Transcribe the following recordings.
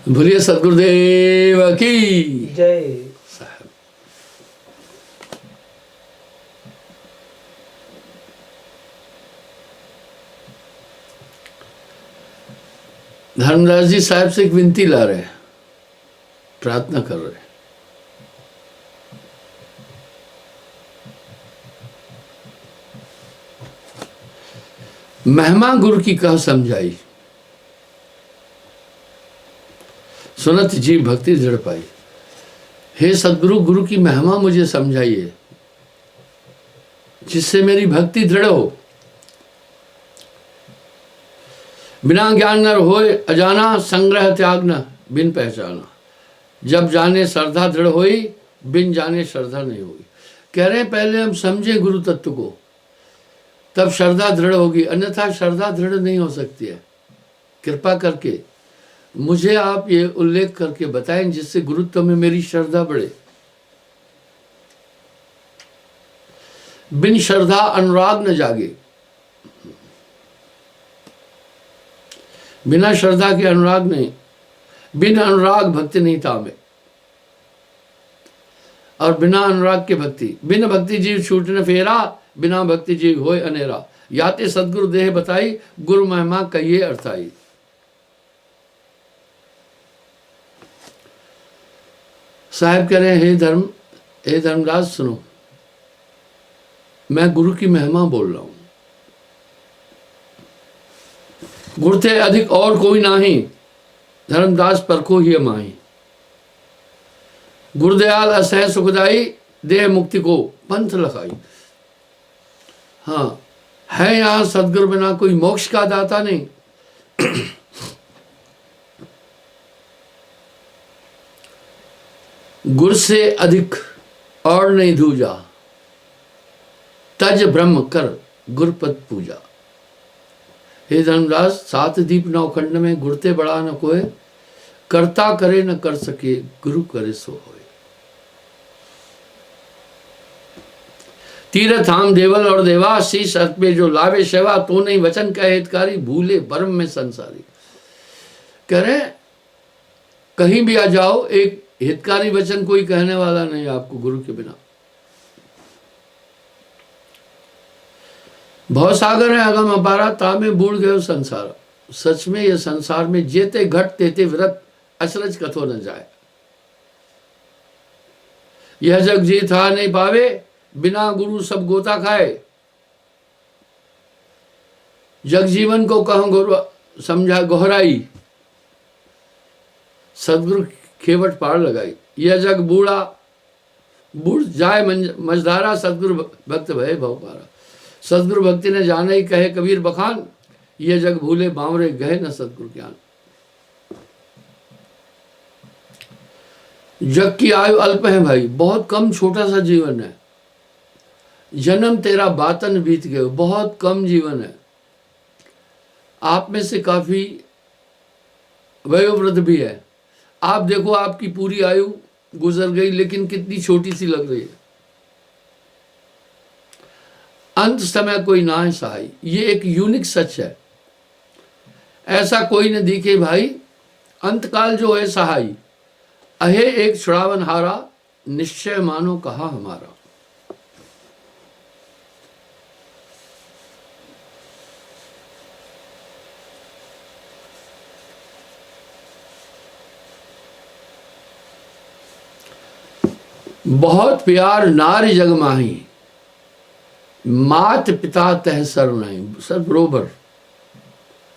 बोलिए सदगुरुदेव की जय। साहब। धर्मदास जी साहब से एक विनती ला रहे हैं, प्रार्थना कर रहे हैं। महिमा गुरु की कह समझाई, सुनत जी भक्ति दृढ़ पाई। हे सदगुरु, गुरु की महिमा मुझे समझाइए जिससे मेरी भक्ति दृढ़ हो। बिना ज्ञान नर होए अजाना, संग्रह त्याग न बिन पहचाना। जब जाने श्रद्धा दृढ़ होई, बिन जाने श्रद्धा नहीं होगी। कह रहे हैं पहले हम समझें गुरु तत्व को, तब श्रद्धा दृढ़ होगी, अन्यथा श्रद्धा दृढ़ नहीं हो सकती है। कृपा करके मुझे आप ये उल्लेख करके बताएं जिससे गुरुत्व में मेरी श्रद्धा बढ़े। बिन श्रद्धा अनुराग न जागे, बिना श्रद्धा के अनुराग नहीं, बिन अनुराग भक्ति नहीं तामे, और बिना अनुराग के भक्ति। बिन भक्ति जीव छूट न फेरा, बिना भक्ति जीव होए अनेरा। याते सदगुरु देह बताई, गुरु महिमा कहिए अर्थाई। साहब कह रहे हैं हे धर्मदास सुनो, मैं गुरु की महिमा बोल रहा हूं। गुरु थे अधिक और कोई नाही, धर्मदास पर को ही माही। गुरुदयाल असह सुखदाई, देह मुक्ति को पंथ लखाई। हाँ, है यहां सदगुरु बिना कोई मोक्ष का दाता नहीं। गुरु से अधिक और नहीं दूजा, तज ब्रह्म कर गुरुपद पूजा। हे धर्मदास, सात दीप नौखंड में गुरते बड़ा न कोय, करता करे न कर सके, गुरु करे सो होए। तीरथ धाम देवल और देवा, शीश अर्थ में जो लावे सेवा, तो नहीं वचन का हितकारी, भूले भरम में संसारी। कह रहे कहीं भी आ जाओ, एक हितकारी वचन कोई कहने वाला नहीं आपको गुरु के बिना। भव सागर है अगम अपारा, तामे बूढ़ गयो संसार। सच में ये संसार में जेते घट तेते व्रत, अचरज कथो न जाए। यह जग जी था नहीं पावे, बिना गुरु सब गोता खाए। जग जीवन को कहूं गुरु समझा गोहराई, सदगुरु खेवट पार लगाई। यह जग बूढ़ जाए मझधारा, सदगुरु भक्त भय भव पारा। सदगुरु भक्ति ने जाने ही कहे कबीर बखान, यह जग भूले बावरे गए न सदगुरु ज्ञान। जग की आयु अल्प है भाई, बहुत कम छोटा सा जीवन है। जन्म तेरा बातन बीत गए, बहुत कम जीवन है। आप में से काफी वयोवृद्ध भी है। आप देखो आपकी पूरी आयु गुजर गई, लेकिन कितनी छोटी सी लग रही है। अंत समय कोई ना है सहाय, ये एक यूनिक सच है। ऐसा कोई न दिखे भाई, अंतकाल जो है सहाय। अहे एक छुड़ावन हारा, निश्चय मानो कहा हमारा। बहुत प्यार नारी जग माही, मात पिता तह सर नहीं। सर बरोबर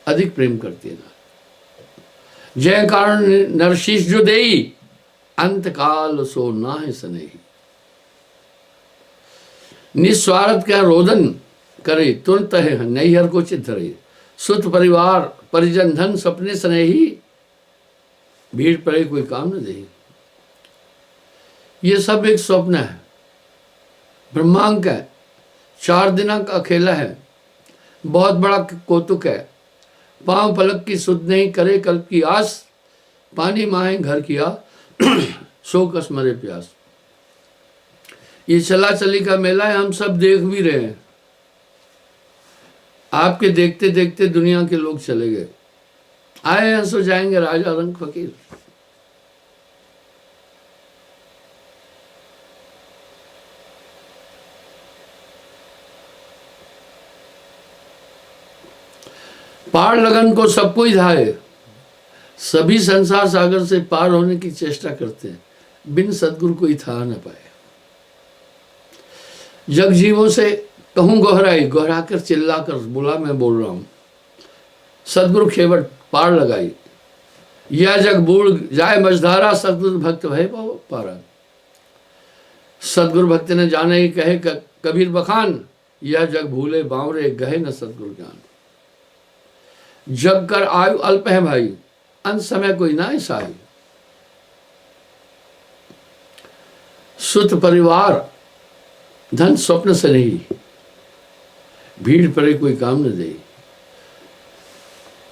अधिक प्रेम करती है नारी। जय कारण नरशीष जो देई, अंत काल सो ना है स्नेही। निस्वार्थ का रोदन करे, तुरंत है नैहर को चित धरे। सुत परिवार परिजन धन सपने स्नेही, भीड़ पड़े कोई काम न दे। ये सब एक स्वप्न है, ब्रह्मांक है, 4 दिना का खेला है, बहुत बड़ा कौतुक है। पांव पलक की सुध नहीं करे कल्प की आस, पानी माहे घर किया सो कस मरे प्यास। ये चला चली का मेला है, हम सब देख भी रहे हैं। आपके देखते देखते दुनिया के लोग चले गए, आए हंस हो जाएंगे राजा रंग फकीर। पार लगन को सबको ही धाए, सभी संसार सागर से पार होने की चेष्टा करते हैं, बिन सदगुरु कोई था न पाए। जग जीवों से कहूं गोहराई, गोहरा कर चिल्ला कर बोला मैं बोल रहा हूं, सदगुरु खेवट पार लगाई। यह जग बूढ़ जाए मझधारा, सदगुरु भक्त भय पारा। सदगुरु भक्त ने जाने ही कहे कबीर बखान, यह जग भूले बावरे गहे न सदगुरु ज्ञान। जग कर आयु अल्प है भाई, अंत समय कोई ना ईसाई। सुत परिवार धन स्वप्न से नहीं, भीड़ पड़े कोई काम न दे।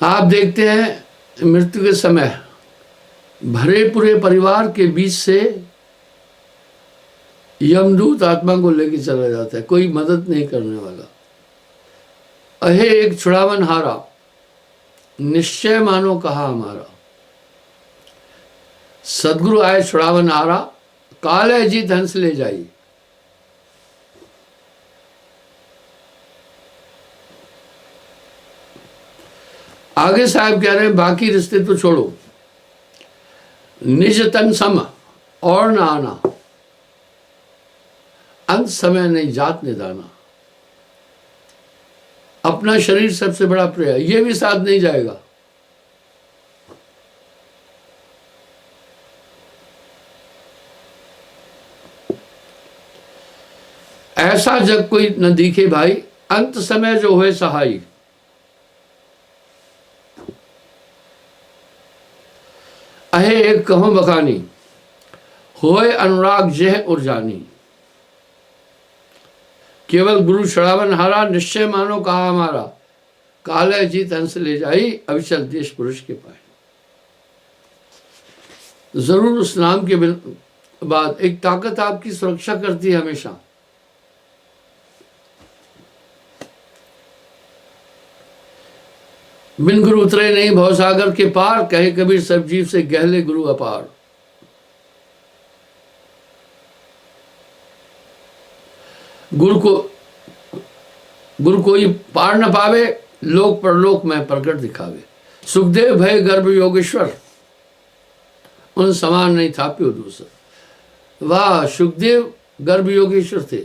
आप देखते हैं मृत्यु के समय भरे पूरे परिवार के बीच से यमदूत आत्मा को लेके चला जाता है, कोई मदद नहीं करने वाला। अहे एक छुड़ावन हारा, निश्चय मानो कहा हमारा। सदगुरु आए छुड़ावन हारा, काल है जीत हंस ले जाई। आगे साहब कह रहे हैं बाकी रिश्ते तो छोड़ो, निज तन सम और ना आना, अंत समय नहीं जात निदाना। अपना शरीर सबसे बड़ा प्रिय है, ये भी साथ नहीं जाएगा। ऐसा जग कोई न दिखे भाई, अंत समय जो हुए सहाई। अहे एक कहो बखानी, होए अनुराग जह उर्जानी। केवल गुरु छुड़ावन हारा, निश्चय मानो कहा हमारा। काल है जीत हंस ले जाई, अविचल देश पुरुष के पाए। जरूर उस नाम के बाद एक ताकत आपकी सुरक्षा करती है हमेशा। बिन गुरु उतरे नहीं भवसागर के पार, कहे कबीर सब जीव से गहले गुरु अपार। गुरु कोई पार न पावे, लोक परलोक में प्रकट दिखावे। सुखदेव भय गर्भ योगेश्वर, उन समान नहीं था प्यो दूसर। वाह, सुखदेव गर्भ योगेश्वर थे।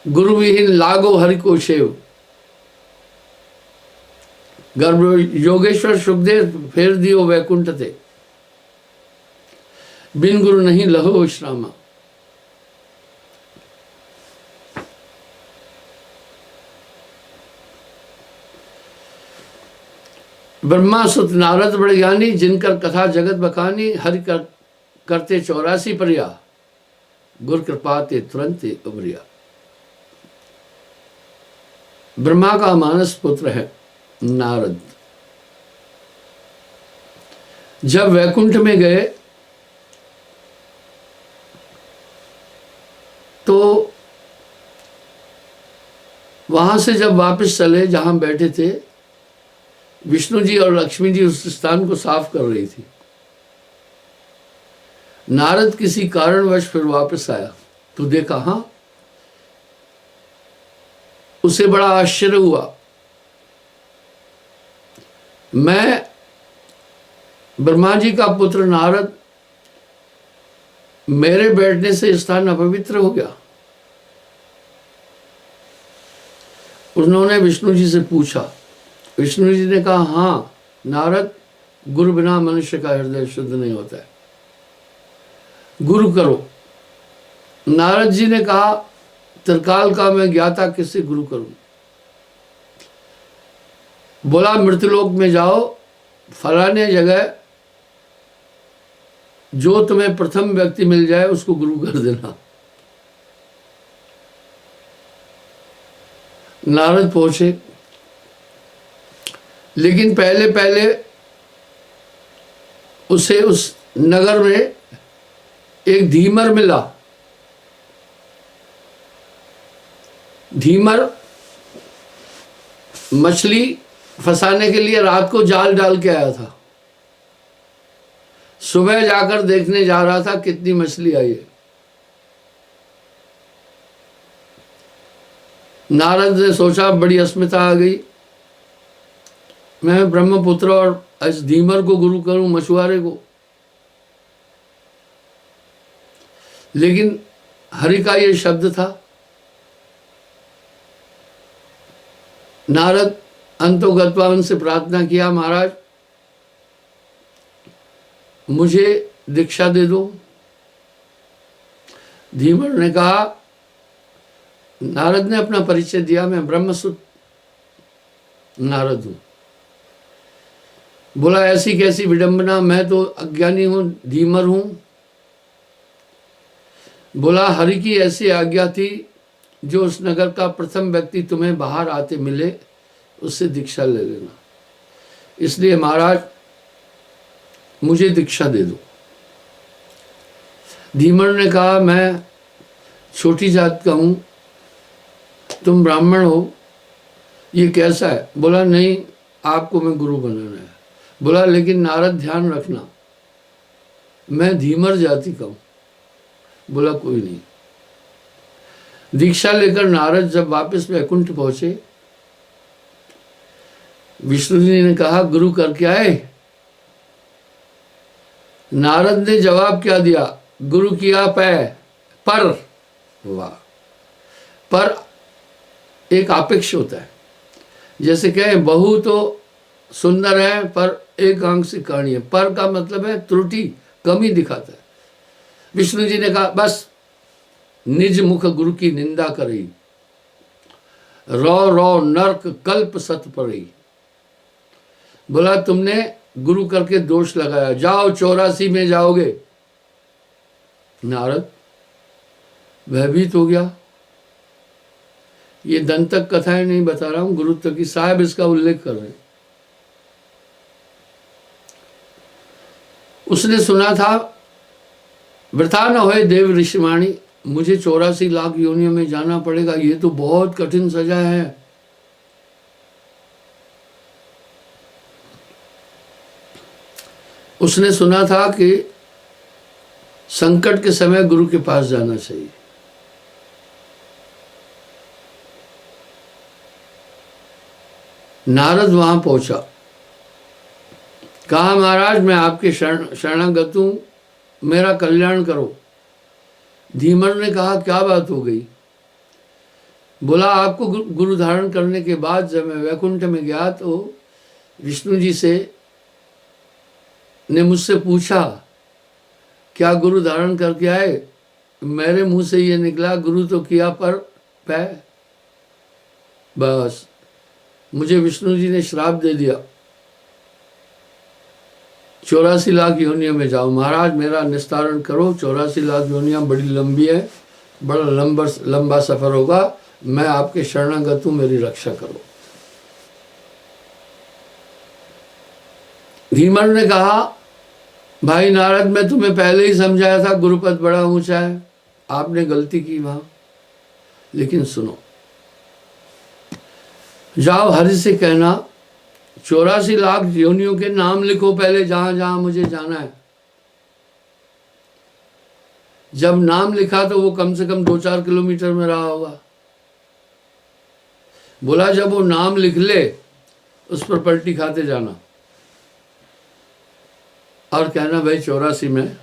गुरु विहीन लागो हरि को शेव। गर्भ योगेश्वर सुखदेव फेर दियो वैकुंठ थे, बिन गुरु नहीं लहो विश्रामा। ब्रह्मा सुत नारद बड़े ज्ञानी, जिनकर कथा जगत बखानी। हरि करते 84 पर्या, गुर कृपा ते तुरंत उबरिया। ब्रह्मा का मानस पुत्र है नारद। जब वैकुंठ में गए तो वहां से जब वापस चले जहां बैठे थे, विष्णु जी और लक्ष्मी जी उस स्थान को साफ कर रही थी। नारद किसी कारणवश फिर वापस आया तो देखा, हां, उसे बड़ा आश्चर्य हुआ। मैं ब्रह्मा जी का पुत्र नारद, मेरे बैठने से स्थान अपवित्र हो गया। उन्होंने विष्णु जी से पूछा। विष्णु जी ने कहा, हाँ नारद, गुरु बिना मनुष्य का हृदय शुद्ध नहीं होता है, गुरु करो। नारद जी ने कहा, त्रिकाल का मैं ज्ञाता किससे गुरु करूं। बोला, मृत्युलोक में जाओ, फलाने जगह जो तुम्हें प्रथम व्यक्ति मिल जाए उसको गुरु कर देना। नारद पहुंचे, लेकिन पहले पहले उसे उस नगर में एक धीमर मिला। मछली फंसाने के लिए रात को जाल डाल के आया था, सुबह जाकर देखने जा रहा था कितनी मछली आई है। नारद ने सोचा बड़ी अस्मिता आ गई, मैं ब्रह्मपुत्र और इस धीमर को गुरु करूं, मछुआरे को। लेकिन हरि का ये शब्द था। नारद अंतोगत्वा उनसे प्रार्थना किया, महाराज मुझे दीक्षा दे दो। धीमर ने कहा, नारद ने अपना परिचय दिया, मैं ब्रह्मसुत नारद हूं। बोला ऐसी कैसी विडंबना, मैं तो अज्ञानी हूं, धीमर हूं। बोला हरि की ऐसी आज्ञा थी, जो उस नगर का प्रथम व्यक्ति तुम्हें बाहर आते मिले उससे दीक्षा ले लेना, इसलिए महाराज मुझे दीक्षा दे दो। धीमर ने कहा, मैं छोटी जात का हूं, तुम ब्राह्मण हो, ये कैसा है? बोला नहीं, आपको मैं गुरु बनाना है। बोला लेकिन नारद ध्यान रखना, मैं धीमर जाति का हूं। बोला कोई नहीं। दीक्षा लेकर नारद जब वापस वैकुंठ पहुंचे, विष्णु जी ने कहा गुरु करके आए? नारद ने जवाब क्या दिया? गुरु किया पर। वाह, पर एक अपेक्ष होता है। जैसे कहें बहू तो सुंदर है पर एक अंग से काणी है, पर का मतलब है त्रुटि, कमी दिखाता है। विष्णु जी ने कहा बस, निज मुख गुरु की निंदा करी, रो नरक कल्प सत पड़ी। बोला तुमने गुरु करके दोष लगाया, जाओ 84 में जाओगे। नारद भयभीत हो गया। ये दंतक कथाएं नहीं बता रहा हूं, गुरु तक की साहब इसका उल्लेख कर रहे हैं। उसने सुना था, वृथा न होए देव ऋषिवाणी, मुझे 84 लाख योनियों में जाना पड़ेगा, ये तो बहुत कठिन सजा है। उसने सुना था कि संकट के समय गुरु के पास जाना चाहिए। नारद वहां पहुंचा, कहा महाराज मैं आपके शरणागत हूं, मेरा कल्याण करो। धीमर ने कहा क्या बात हो गई? बोला आपको गुरु धारण करने के बाद जब मैं वैकुंठ में गया तो विष्णु जी ने मुझसे पूछा क्या गुरु धारण करके आए? मेरे मुंह से ये निकला गुरु तो किया पर पै। बस मुझे विष्णु जी ने श्राप दे दिया, 84 लाख योनियों में जाओ। महाराज मेरा निस्तारण करो, 84 लाख योनियां बड़ी लंबी है, बड़ा लंबा सफर होगा, मैं आपके शरणागत हूं, मेरी रक्षा करो। धीमर ने कहा भाई नारद मैं तुम्हें पहले ही समझाया था गुरुपद बड़ा ऊंचा है, आपने गलती की वहां। लेकिन सुनो, जाओ हरि से कहना 84 लाख योनियों के नाम लिखो पहले, जहां जहां मुझे जाना है। जब नाम लिखा तो वो कम से कम 2-4 किलोमीटर में रहा होगा। बोला जब वो नाम लिख ले उस पर पलटी खाते जाना और कहना भाई 84 में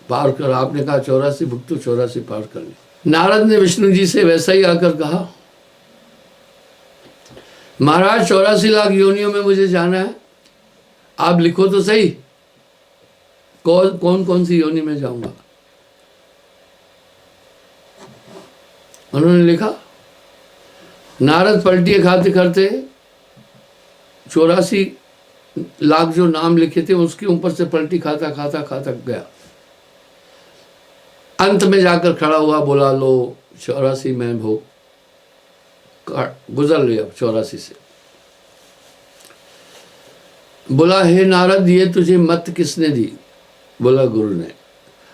पार कर। आपने कहा 84 भुगतो, 84 पार कर ली। नारद ने विष्णु जी से वैसा ही आकर कहा महाराज 84 लाख योनियों में मुझे जाना है, आप लिखो तो सही कौन कौन सी योनि में जाऊंगा। उन्होंने लिखा। नारद पलटी खाते करते 84 लाख जो नाम लिखे थे उसके ऊपर से पलटी खाता खाता खाता गया। अंत में जाकर खड़ा हुआ, बोला लो 84 में भोग गुजर लिया 84 से। बोला हे नारद ये तुझे मत किसने दी? बोला गुरु ने।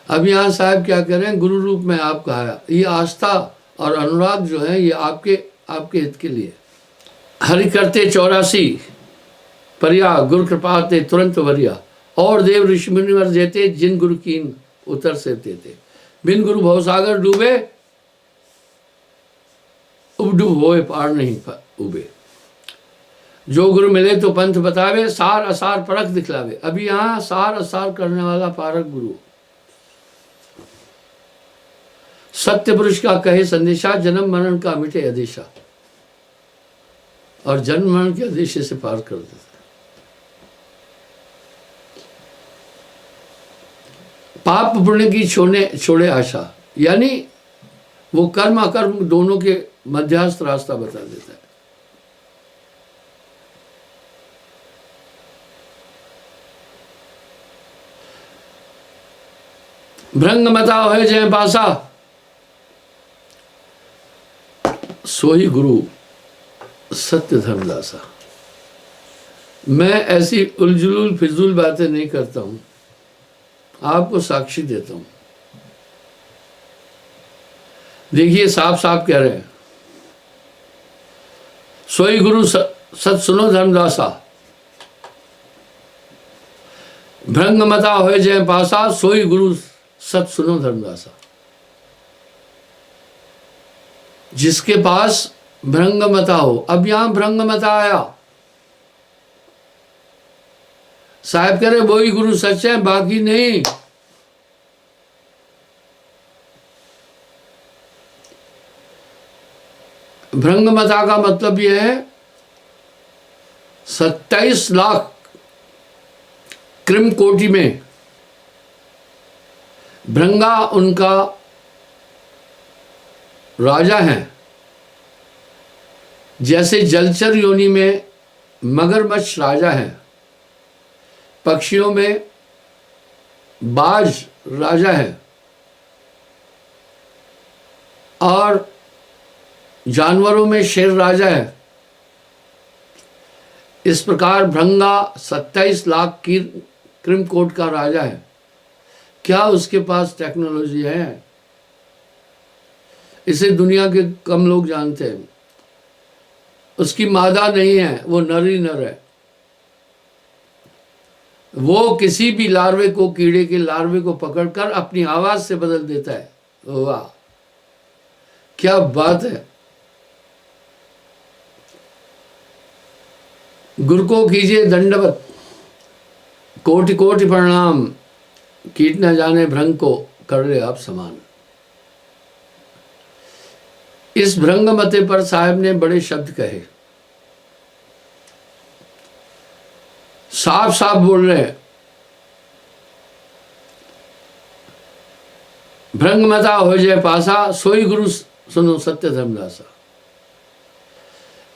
अब यहाँ साहब क्या कह रहे हैं, गुरु रूप में आप कहा, ये आस्था और अनुराग जो है ये आपके हित के लिए। हरि करते 84 परिया, गुरु कृपा ते तुरंत वरिया, और देव ऋषि मुनिवर जेते, जिन गुरु कीन उतर से देते। बिन गुरु भवसागर डूबे, उबडूब होए पार नहीं उबे। जो गुरु मिले तो पंथ बतावे, सार असार परख दिखलावे। अभी यहाँ सार असार करने वाला पारक गुरु। सत्य पुरुष का कहे संदेशा, जन्म मरण का मिटे अदेशा। और जन्म मरण के अदेशे से पार कर देता। पाप पुण्य की छोड़े आशा, यानी वो कर्म अकर्म दोनों के मध्यस्थ रास्ता बता देता है। भ्रंग मता है जय पासा, सोही गुरु सत्य धर्मदासा। मैं ऐसी उलझुल फिजूल बातें नहीं करता हूं, आपको साक्षी देता हूं। देखिए साफ साफ कह रहे हैं, सोई गुरु सत सुनो धर्मदासा, भ्रंग मता होए जय पासा, सोई गुरु सत सुनो धर्मदासा। जिसके पास भ्रंग मता हो, अब यहां भ्रंग मता आया, साहब कह रहे वही गुरु सच है, बाकी नहीं। भ्रंग मता का मतलब यह है 27 लाख कृम कोटि में भृंगा उनका राजा है। जैसे जलचर योनि में मगरमच्छ राजा है, पक्षियों में बाज राजा है, और जानवरों में शेर राजा है। इस प्रकार भृंगा 27 लाख की कृमकोट का राजा है। क्या उसके पास टेक्नोलॉजी है? इसे दुनिया के कम लोग जानते हैं। उसकी मादा नहीं है, वो नर ही नर है। वो किसी भी लार्वे को, कीड़े के लार्वे को पकड़कर अपनी आवाज से बदल देता है। वाह, क्या बात है। गुरु को कीजिए दंडवत, कोटि कोटि प्रणाम, कीट न जाने भ्रंग को कर ले आप समान। इस भ्रंग मते पर साहब ने बड़े शब्द कहे, साफ साफ बोल रहे हैं। भ्रंग मता हो जाए पासा, सोई गुरु सुनो सत्य धर्मदासा।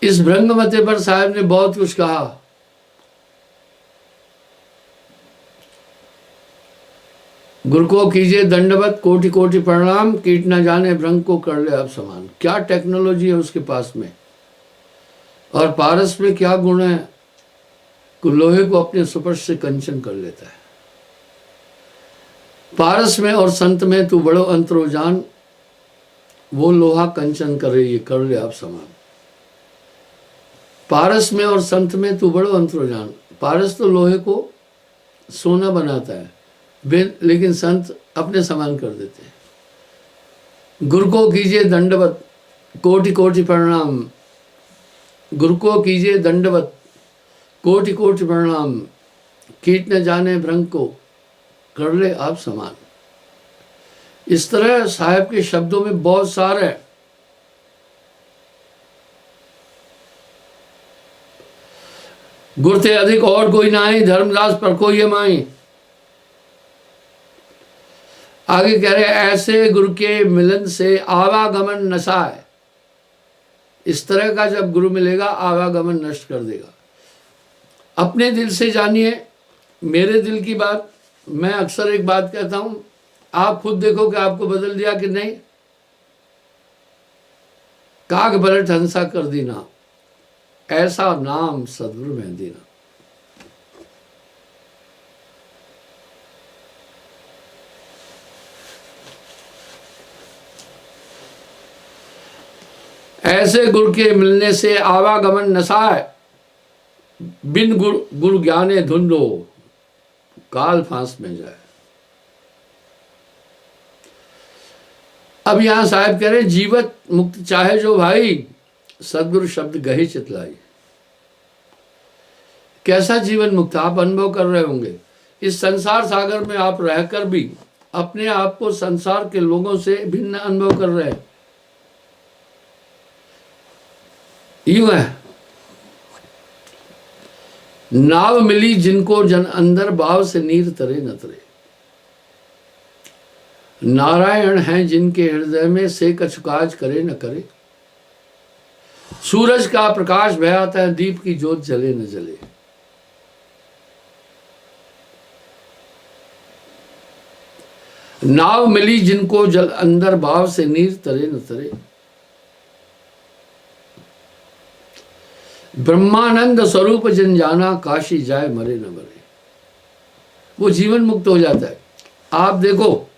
इस भ्रंग मते पर साहब ने बहुत कुछ कहा। गुरु को कीजिए दंडवत, कोटि कोटि प्रणाम, कीट न जाने भ्रंग को कर ले आप समान। क्या टेक्नोलॉजी है उसके पास में, और पारस में क्या गुण है कि लोहे को अपने स्पर्श से कंचन कर लेता है। पारस में और संत में तू बड़ो अंतरो जान, वो लोहा कंचन करे ये कर ले आप समान। पारस में और संत में तू बड़ो अंतरो जान। पारस तो लोहे को सोना बनाता है, लेकिन संत अपने समान कर देते हैं। गुरु को कीजिए दंडवत, कोटि कोटि प्रणाम। गुरु को कीजिए दंडवत, कोटि कोटि प्रणाम, कीट न जाने भ्रंग को कर ले आप समान। इस तरह साहब के शब्दों में बहुत सार है। गुरु से अधिक और कोई नाही, धर्मदास पर को ये माई। आगे कह रहे ऐसे गुरु के मिलन से आवागमन नशा है। इस तरह का जब गुरु मिलेगा आवागमन नष्ट कर देगा। अपने दिल से जानिए, मेरे दिल की बात। मैं अक्सर एक बात कहता हूं, आप खुद देखो कि आपको बदल दिया कि नहीं। काग बलट हंसा कर दीना, ऐसा नाम सदगुरु में देना। ऐसे गुरु के मिलने से आवागमन नसाय, बिन गुरु ज्ञाने धुंधो, काल फांस में जाए। अब यहां साहब कह रहे जीवत मुक्त चाहे जो भाई, सदगुरु शब्द गहे चितलाई। कैसा जीवन मुक्त आप अनुभव कर रहे होंगे। इस संसार सागर में आप रहकर भी अपने आप को संसार के लोगों से भिन्न अनुभव कर रहे हैं। यूं है, नाव मिली जिनको जन अंदर, भाव से नीर तरे न तरे। नारायण हैं जिनके हृदय में, से कछु काज करे न करे। सूरज का प्रकाश बह आता है, दीप की ज्योत जले न जले। नाव मिली जिनको जल अंदर, भाव से नीर तरे न तरे। ब्रह्मानंद स्वरूप जिन जाना, काशी जाए मरे न मरे। वो जीवन मुक्त हो जाता है। आप देखो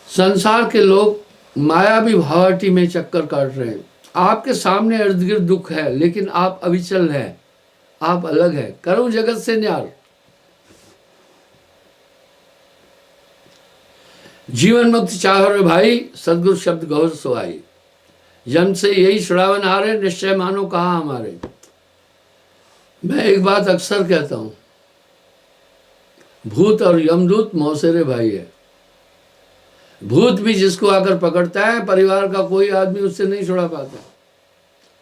संसार के लोग मायावी भावटी में चक्कर काट रहे हैं। आपके सामने इर्द गिर्द दुख है, लेकिन आप अविचल हैं, आप अलग हैं। करूं जगत से न्यार। जीवन मुक्त चाहो रे भाई, सदगुरु शब्द गौर सुहाई। जन्म से यही छुड़ावन हारे, निश्चय मानो कहाँ हमारे। मैं एक बात अक्सर कहता हूं, भूत और यमदूत मौसेरे भाई है। भूत भी जिसको आकर पकड़ता है, परिवार का कोई आदमी उससे नहीं छुड़ा पाता।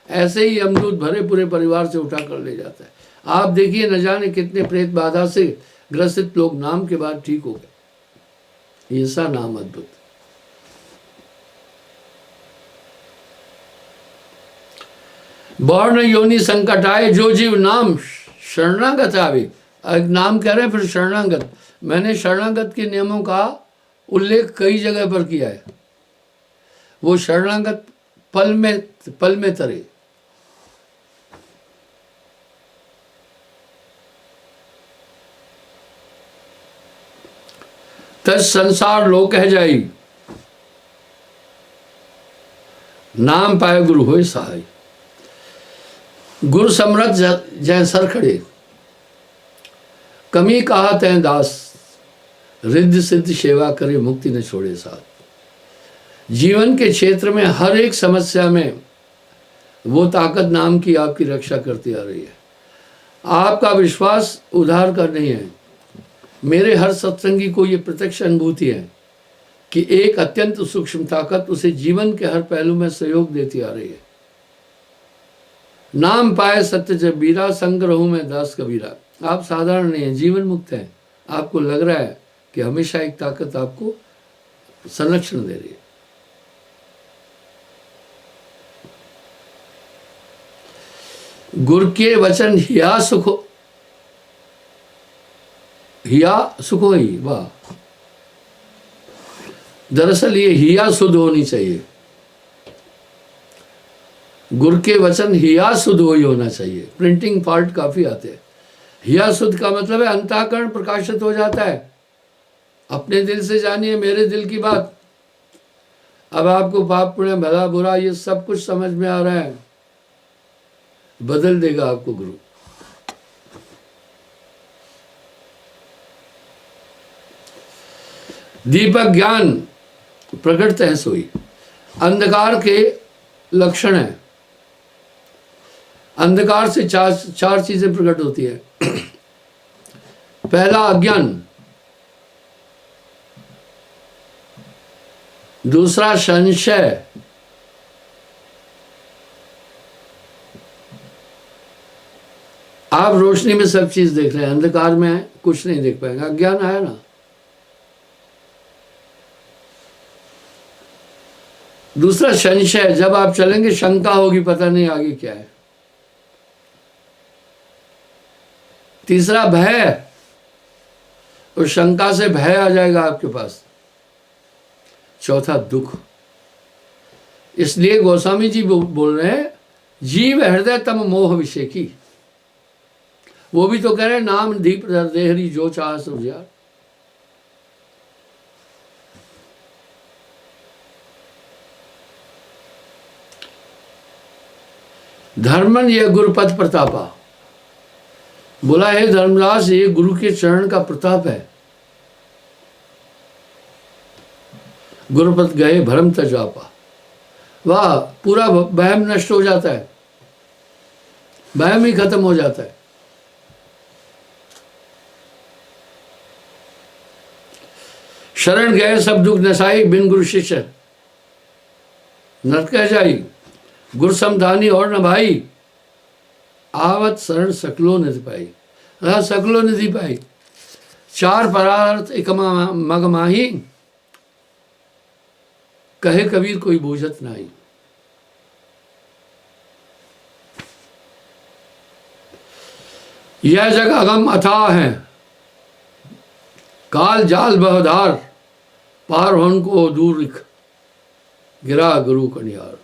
ऐसे ही यमदूत भरे पूरे परिवार से उठा कर ले जाता है। आप देखिए न जाने कितने प्रेत बाधा से ग्रसित लोग नाम के बाद ठीक हो गए। ऐसा नाम अद्भुत। वर्ण योनि संकट आए, जो जीव नाम शरणागत आवे। नाम कह रहे हैं, फिर शरणागत। मैंने शरणागत के नियमों का उल्लेख कई जगह पर किया है। वो शरणागत पल में तरे। तज संसार लो कह जाई, नाम पाए गुरु होए सहाय। गुरु समरथ जय सर खड़े, कमी कहा तय दास। रिद्ध सिद्ध सेवा करे, मुक्ति न छोड़े साथ। जीवन के क्षेत्र में हर एक समस्या में वो ताकत नाम की आपकी रक्षा करती आ रही है। आपका विश्वास उधार का नहीं है। मेरे हर सत्संगी को ये प्रत्यक्ष अनुभूति है कि एक अत्यंत सूक्ष्म ताकत उसे जीवन के हर पहलू में सहयोग देती आ रही है। नाम पाए सत्य जब बीरा, संग रहूं मैं दास कबीरा। आप साधारण नहीं है, जीवन मुक्त है। आपको लग रहा है कि हमेशा एक ताकत आपको संरक्षण दे रही है। गुरु के वचन हिया सुखो ही। वाह, दरअसल ये हिया शुद्ध होनी चाहिए। गुरु के वचन हिया शुद्ध ही होना चाहिए। प्रिंटिंग फॉल्ट काफी आते हैं। हिया शुद्ध का मतलब है अंतःकरण प्रकाशित हो जाता है। अपने दिल से जानिए मेरे दिल की बात। अब आपको पाप पुण्य भला बुरा ये सब कुछ समझ में आ रहा है। बदल देगा आपको गुरु। दीपक ज्ञान प्रकट है सोई। अंधकार के लक्षण है। अंधकार से चार चीजें प्रकट होती है। पहला अज्ञान, दूसरा संशय, आप रोशनी में सब चीज देख रहे हैं, अंधकार में कुछ नहीं देख पाएंगे। अज्ञान आया ना। दूसरा संशय, जब आप चलेंगे शंका होगी, पता नहीं आगे क्या है। तीसरा भय, उस शंका से भय आ जाएगा आपके पास। चौथा दुख। इसलिए गोस्वामी जी बोल रहे हैं, जीव हृदय तम मोह विषय की। वो भी तो कह रहे हैं, नाम दीप देहरी जो चाह सुझार। धर्मन ये गुरुपद प्रतापा, बोला है धर्मदास ये गुरु के चरण का प्रताप है। गुरुपद गए भ्रम तजापा, वाह पूरा वहम नष्ट हो जाता है, वहम ही खत्म हो जाता है। शरण गए सब दुख नसाई, बिन गुरु शिष्य नरक जाई, गुरु समधानी और न भाई, आवत शरण सकलो निधि पाई। सकलो निधि पाई, चार परार्थ एक मग माही, कहे कबीर कोई बूझत नहीं। यह जग अगम अथाह है, काल जाल बहधार, पार होन को दूर रिख, गिरा गुरु कनियार।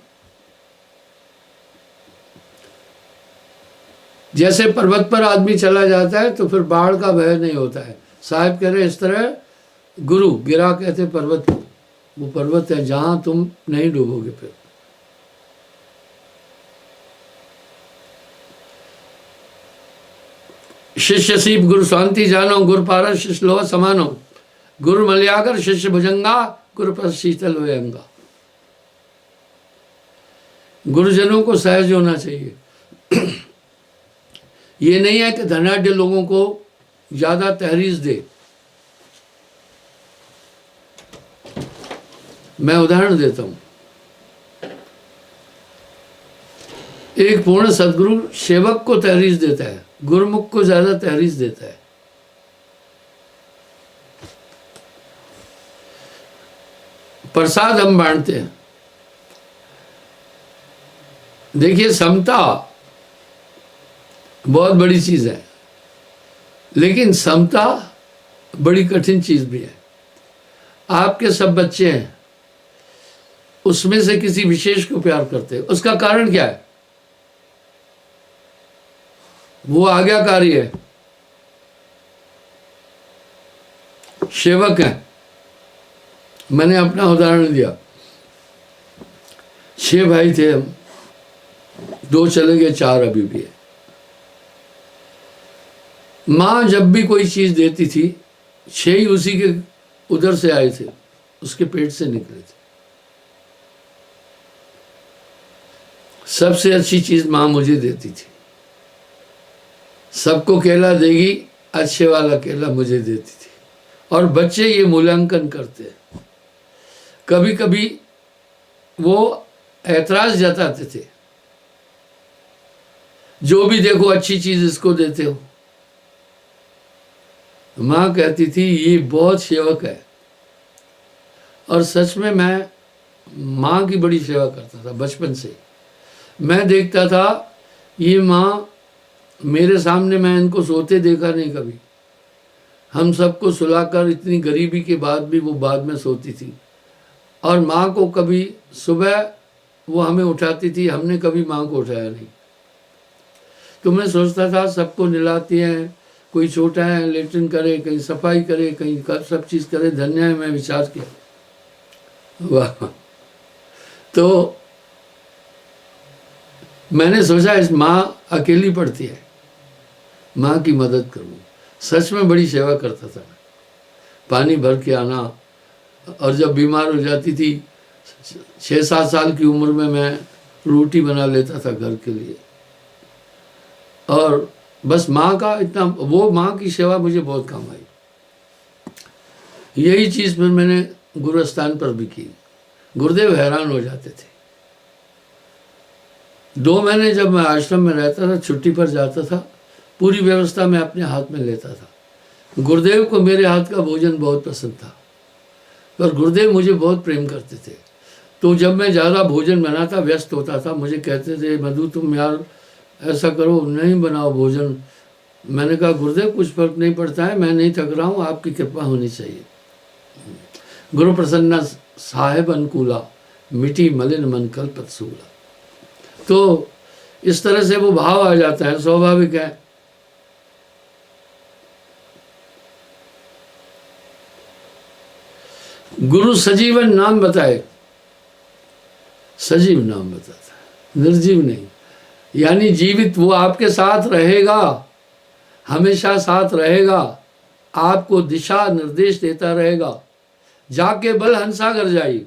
जैसे पर्वत पर आदमी चला जाता है तो फिर बाढ़ का भय नहीं होता है। साहिब कह रहे इस तरह गुरु, गिरा कहते पर्वत, वो पर्वत है जहां तुम नहीं डूबोगे। फिर शिष्य सीप गुरु शांति जानो, गुरु पारस शिष्य लोह समानो, गुरु मलयागर शिष्य भुजंगा, गुरु पर शीतल वयंगा। गुरुजनों को सहज होना चाहिए। ये नहीं है कि धनाढ़ लोगों को ज्यादा तहरीर दे। मैं उदाहरण देता हूं, एक पूर्ण सदगुरु सेवक को तहरीर देता है, गुरुमुख को ज्यादा तहरीर देता है। प्रसाद हम बांटते हैं। देखिए समता बहुत बड़ी चीज है, लेकिन समता बड़ी कठिन चीज भी है। आपके सब बच्चे हैं, उसमें से किसी विशेष को प्यार करते हैं, उसका कारण क्या है? वो आज्ञाकारी है, सेवक है। मैंने अपना उदाहरण दिया, 6 भाई थे हम, 2 चले गए, 4 अभी भी है। माँ जब भी कोई चीज देती थी, 6 ही उसी के उधर से आए थे, उसके पेट से निकले थे। सबसे अच्छी चीज माँ मुझे देती थी। सबको केला देगी, अच्छे वाला केला मुझे देती थी। और बच्चे ये मूल्यांकन करते हैं। कभी कभी वो ऐतराज जताते थे, जो भी देखो अच्छी चीज इसको देते हो। माँ कहती थी ये बहुत सेवक है। और सच में मैं माँ की बड़ी सेवा करता था बचपन से। मैं देखता था ये माँ, मेरे सामने मैं इनको सोते देखा नहीं कभी। हम सबको सुलाकर, इतनी गरीबी के बाद भी वो बाद में सोती थी। और माँ को कभी सुबह वो हमें उठाती थी, हमने कभी माँ को उठाया नहीं। तो मैं सोचता था सबको नहलाती हैं, कोई छोटा है लेटरिन करे, कहीं सफाई करे, कहीं सब चीज़ करे, धन्य है। मैं विचार किया, वाह। तो मैंने सोचा इस माँ अकेली पड़ती है, माँ की मदद करूँ। सच में बड़ी सेवा करता था। पानी भर के आना, और जब बीमार हो जाती थी 6-7 साल की उम्र में मैं रोटी बना लेता था घर के लिए। और बस माँ का इतना, वो माँ की सेवा मुझे बहुत काम आई। यही चीज़ फिर मैंने गुरुस्थान पर भी की। गुरुदेव हैरान हो जाते थे। 2 महीने जब मैं आश्रम में रहता था, छुट्टी पर जाता था, पूरी व्यवस्था मैं अपने हाथ में लेता था। गुरुदेव को मेरे हाथ का भोजन बहुत पसंद था, पर गुरुदेव मुझे बहुत प्रेम करते थे। तो जब मैं ज़्यादा भोजन बनाता, व्यस्त होता था, मुझे कहते थे मधु तुम यार ऐसा करो, नहीं बनाओ भोजन। मैंने कहा गुरुदेव कुछ फर्क नहीं पड़ता है, मैं नहीं थक रहा हूँ, आपकी कृपा होनी चाहिए। गुरु प्रसन्ना साहेब अनुकूला, मिटी मलिन मन कल्पत सूला। तो इस तरह से वो भाव आ जाता है, स्वाभाविक है। गुरु सजीवन नाम बताए, सजीव नाम बताता है, निर्जीव नहीं। यानी जीवित वो आपके साथ रहेगा, हमेशा साथ रहेगा, आपको दिशा निर्देश देता रहेगा। जाके बल हंसा कर जाई,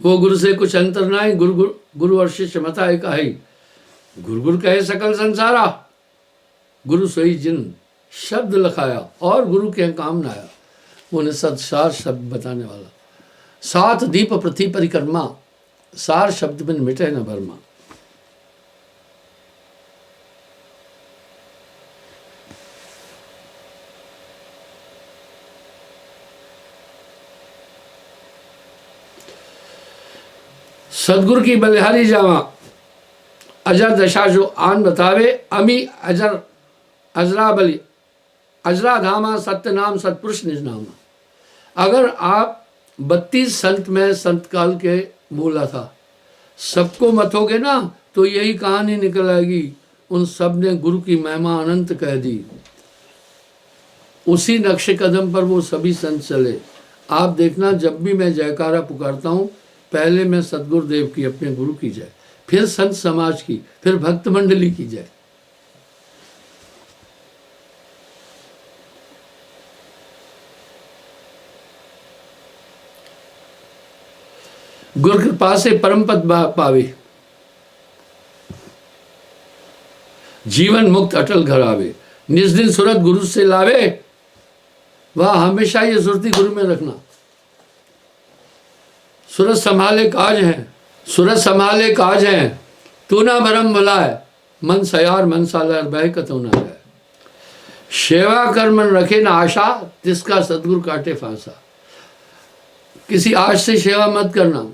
वो गुरु से कुछ अंतर ना ही, गुरु गुरु गुरु और शिष्य मता एक आई। गुरु गुरु कहे सकल संसारा, गुरु सोई जिन शब्द लखाया, और गुरु के काम ना आया। उन्हें सदसार शब्द बताने वाला, सात दीप पृथ्वी परिक्रमा, सार शब्द बिन मिटे न भरमा। सदगुरु की बलिहारी जावा, अजर दशा जो आन बतावे, अमी अजर अजरा बलि, अजरा धामा सत्य नाम सतपुरुष निज नामा। अगर आप 32 संत में संत काल के बोला था, सबको मतोगे ना तो यही कहानी निकल आएगी। उन सब ने गुरु की महिमा अनंत कह दी, उसी नक्शे कदम पर वो सभी संत चले। आप देखना, जब भी मैं जयकारा पुकारता हूँ, पहले मैं सदगुरुदेव की, अपने गुरु की जय, फिर संत समाज की, फिर भक्त मंडली की जय। गुरु कृपा से परम पद पावे, जीवन मुक्त अटल घर आवे। निज दिन सुरत गुरु से लावे, वह हमेशा ये सुरती गुरु में रखना। सूरत संभाले काज है, सूरत संभाले काज है, तू ना भरम बुलाए, मन सयार मन सालार बह कतौ ना जाए। सेवा कर मन रखे ना आशा, तिसका सदगुरु काटे फांसा। किसी आश से सेवा मत करना,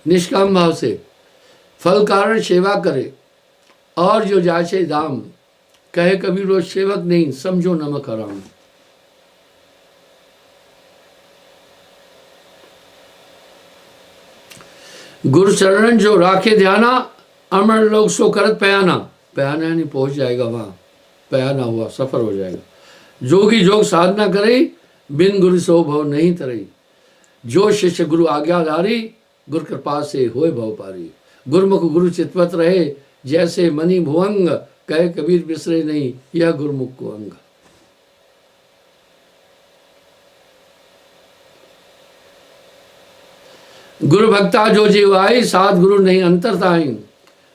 निष्काम भाव से, फल कारण सेवा करे, और जो जाचे दाम, कहे कभी रोज सेवक नहीं, समझो नमक हराम। गुरु चरण जो राखे ध्याना, अमर लोग सो करत पयाना। पयाना यानी पहुंच जाएगा वहां, पयाना हुआ सफर हो जाएगा। जोगी जोग साधना करे, बिन गुरु सो भव नहीं तरई। जो शिष्य गुरु आज्ञाधारी, गुरु कृपा से होए भव पारी। गुरुमुख गुरु चितवत रहे, जैसे मणि भुवंग, कहे कबीर बिसरे नहीं, यह गुरुमुख को अंग। गुरु भक्ता जो जीव आई, सात गुरु नहीं अंतर ताई।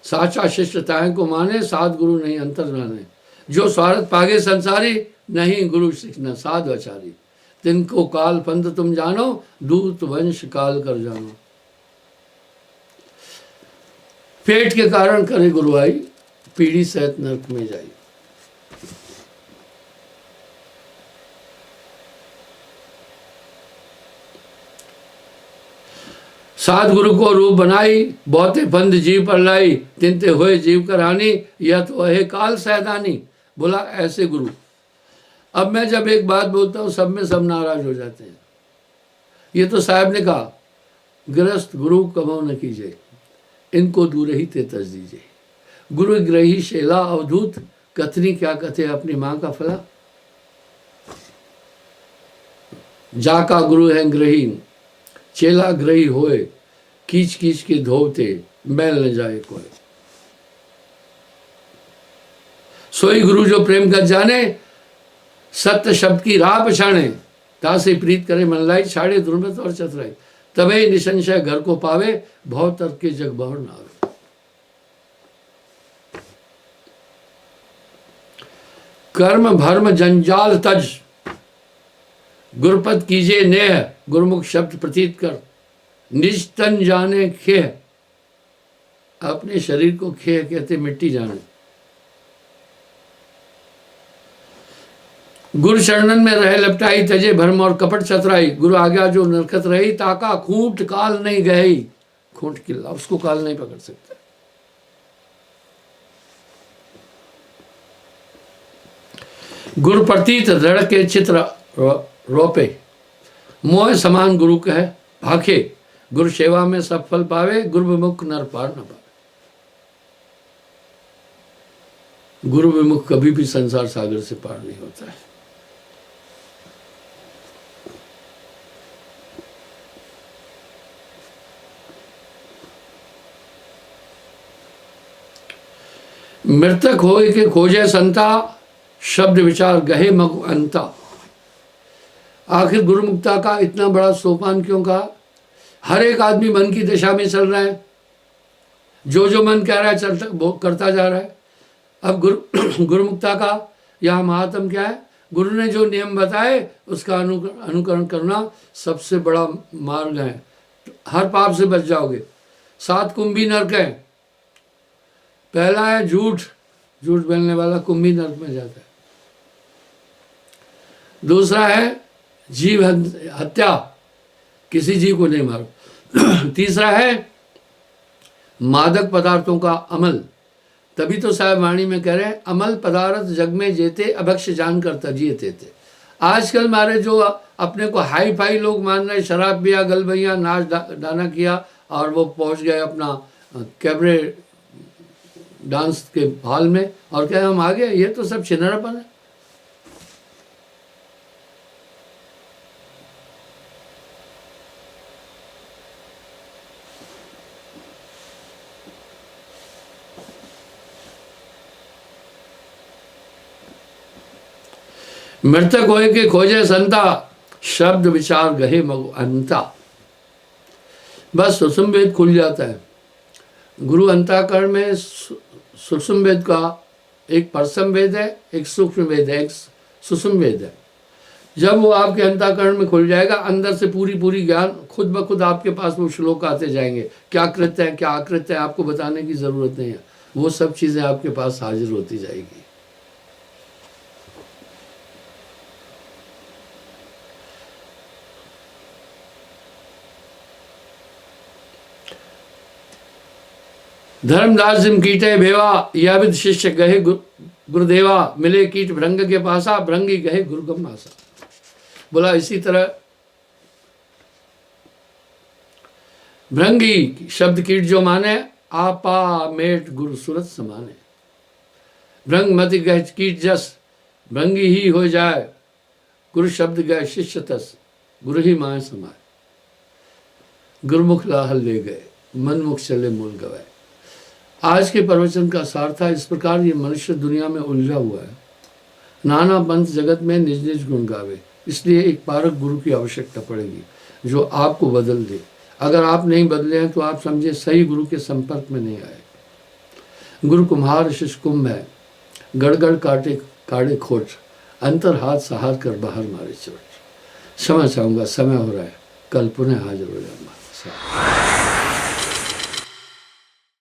साचा शिष्य ताय को माने, सात गुरु नहीं अंतर जाने। जो स्वार्थ पागे संसारी, नहीं गुरु शिष्य साध आचारी। तिनको काल पंथ तुम जानो, दूत वंश काल कर जानो। पेट के कारण करे गुरु आई, पीढ़ी सहित नरक में जाई। सात गुरु को रूप बनाई, बहुते फंद जीव पर लाई। तिनते हुए जीव कर हानि, यह तो है काल सैदानी। बोला ऐसे गुरु। अब मैं जब एक बात बोलता हूँ, सब में सब नाराज हो जाते हैं। ये तो साहब ने कहा, गृहस्थ गुरु कमो न कीजिए, इनको दूर ही ते तज दीजिए। गुरु ग्रही शेला अवधूत, कथनी क्या कथे अपनी माँ का फला। जाका गुरु है ग्रही, चेला ग्रही होए, कीच कीच के धोते, मैल न जाए कोई। सोई गुरु जो प्रेम कर जाने, सत्य शब्द की राह पछाणे। तासे प्रीत करे मन लाई, छाड़े दुर्मत और चतुराई। तबे निसंशय घर को पावे, भव तर्क के जग बहुर न आवे। कर्म भर्म जंजाल तज, गुरुपद कीजिए नेह। गुरुमुख शब्द प्रतीत कर, निज तन जाने खेह। अपने शरीर को खेह कहते, मिट्टी जाने। गुरु शरणन में रहे लपटाई, तजे भरम और कपट चतुराई। गुरु आज्ञा जो नरकत रही, ताका खूंट काल नहीं गई। खूंट किला, उसको काल नहीं पकड़ सकता। गुरु प्रतीत दृढ़ के चित्र रोपे, मोह समान गुरु कहे भाखे। गुरु सेवा में सब फल पावे, गुरु विमुख नर पार न पावे। गुरु विमुख कभी भी संसार सागर से पार नहीं होता है। मृतक होय के खोजे संता, शब्द विचार गहे मगु अंता। आखिर गुरुमुक्ता का इतना बड़ा सोपान क्यों कहा? हर एक आदमी मन की दिशा में चल रहा है, जो जो मन कह रहा है चलता वो करता जा रहा है। अब गुरुमुक्ता का यहाँ महात्म क्या है? गुरु ने जो नियम बताए उसका अनुकरण करना सबसे बड़ा मार्ग है। हर पाप से बच जाओगे। 7 कुंभी नरक है। पहला है झूठ, झूठ बोलने वाला कुंभी नरक में जाता है। दूसरा है जीव हत्या, किसी जीव को नहीं मारो। तीसरा है मादक पदार्थों का अमल। तभी तो साहब वाणी में कह रहे हैं, अमल पदार्थ जग में जेते अभक्ष जान कर तजिए तेते। आजकल हमारे जो अपने को हाई फाई लोग मान रहे, शराब पिया, गलबैया, नाच गाना किया और वो पहुंच गए अपना कैबरे डांस के हॉल में और क्या हम आ गए। ये तो सब छिनरापन है। मृतक होए के खोजे संता, शब्द विचार गहे मगु अंता। बस सूक्ष्म वेद खुल जाता है। गुरु अंताकरण में सूक्ष्म वेद का एक परसम वेद है, एक सूक्ष्म वेद है, एक सूक्ष्म वेद है। जब वो आपके अंताकरण में खुल जाएगा, अंदर से पूरी ज्ञान खुद ब खुद आपके पास वो श्लोक आते जाएंगे। क्या कृत्य है, क्या अकृत्य है, आपको बताने की जरूरत नहीं है। वो सब चीजें आपके पास हाजिर होती जाएगी। धर्मदास जिम कीटे भेवा, या विद शिष्य गहे गुरुदेवा। मिले कीट भृंग के पासा, भृंगी गहे गुरुगम आसा। बोला इसी तरह भृंगी शब्द कीट जो माने, आपा मेट गुरु सूरत समाने। भृंग मति गह कीट जस, भृंगी ही हो जाए। गुरु शब्द गए शिष्य तस, गुरु ही माए समाए। गुरुमुख लाहल ले गए, मनमुख चले मूल गवाए। आज के प्रवचन का सार था इस प्रकार, ये मनुष्य दुनिया में उलझा हुआ है। नाना पंथ जगत में निज निज गुण गावे, इसलिए एक पारक गुरु की आवश्यकता पड़ेगी जो आपको बदल दे। अगर आप नहीं बदले हैं तो आप समझे सही गुरु के संपर्क में नहीं आए। गुरु कुम्हार शिष्य कुंभ है, गड़गड़ काटे काड़े खोट, अंतर हाथ सहार कर बाहर मारे चोट। क्षमा चाहूँगा, समय हो रहा है, कल पुनः हाजिर हो जाऊंगा।